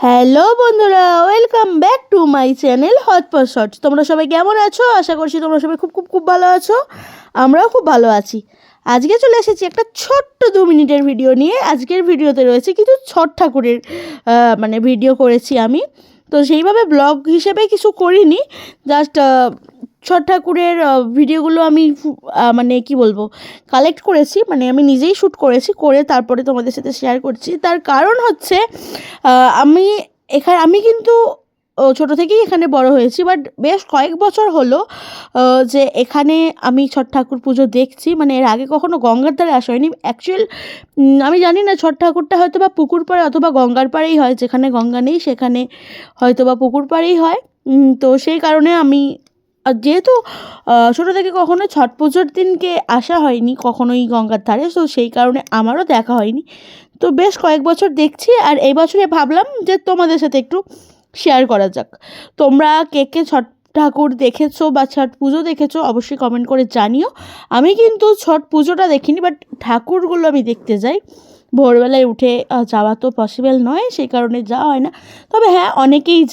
Hello বন্ধুরা, welcome back to my channel Hotpot Shorts. তোমরা সবাই কেমন আছো? আশা করছি তোমরা সবাই খুব খুব খুব ভালো আছো। আমরাও খুব ভালো আছি। আজকে চলে এসেছি একটা ছোট্ট 2 মিনিটের ভিডিও নিয়ে। আজকের ভিডিওতে রয়েছে কিছু ছট ঠাকুরের ভিডিও করেছি আমি। তো সেইভাবে ব্লগ হিসেবে কিছু করিনি, জাস্ট ছট ঠাকুরের ভিডিওগুলো আমি কি বলবো, কালেক্ট করেছি, আমি নিজেই শ্যুট করেছি, করে তারপরে তোমাদের সাথে শেয়ার করছি। তার কারণ হচ্ছে আমি কিন্তু ছোটো থেকেই এখানে বড় হয়েছি, বাট বেশ কয়েক বছর হলো যে এখানে আমি ছট ঠাকুর পুজো দেখছি। এর আগে কখনো গঙ্গার ধারে আসা হয়নি। অ্যাকচুয়াল আমি জানি না, ছট ঠাকুরটা হয়তো বা পুকুর পাড়ে অথবা গঙ্গার পাড়েই হয়, যেখানে গঙ্গা নেই সেখানে হয়তো বা পুকুর পাড়েই হয়। তো সেই কারণে আমি যেহেতু ছোটো থেকে কখনো ছট পুজোর দিনকে আসা হয়নি কখনোই গঙ্গার ধারে, তো সেই কারণে আমারও দেখা হয়নি। তো বেশ কয়েক বছর দেখছি, আর এই বছরে ভাবলাম যে তোমাদের সাথে একটু শেয়ার করা যাক। তোমরা কে কে ছট ঠাকুর দেখেছো বা ছট পুজো দেখেছো অবশ্যই কমেন্ট করে জানিও। আমি কিন্তু ছট পুজোটা দেখিনি, বাট ঠাকুরগুলো আমি দেখতে যাই। ভোরবেলায় উঠে যাওয়া তো পসিবল নয়, সেই কারণে যাওয়া হয় না। তবে হ্যাঁ, অনেকেই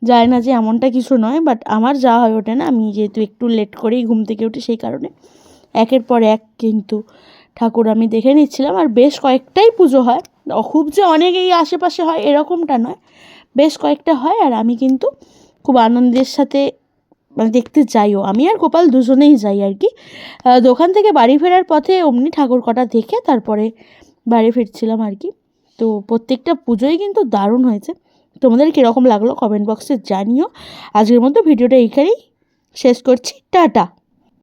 যায় না যে এমনটা কিছু নয়, বাট আমার যাওয়া হয়ে ওঠে না। আমি যেহেতু একটু লেট করেই ঘুম থেকে উঠি, সেই কারণে একের পর এক কিন্তু ঠাকুর আমি দেখে নিচ্ছিলাম। আর বেশ কয়েকটাই পুজো হয়, খুব যে অনেক এই আশেপাশে হয় এরকমটা নয়, বেশ কয়েকটা হয়। আর আমি কিন্তু খুব আনন্দের সাথে দেখতে যাইও। আমি আর গোপাল দুজনেই যাই আর কি। দোকান থেকে বাড়ি ফেরার পথে অমনি ঠাকুর কটা দেখে তারপরে বাড়ি ফিরছিলাম আর কি। তো প্রত্যেকটা পুজোই কিন্তু দারুণ হয়েছে। তোমাদের কীরকম লাগলো কমেন্ট বক্সে জানিও। আজকের মতো ভিডিওটা এইখানেই শেষ করছি। টাটা।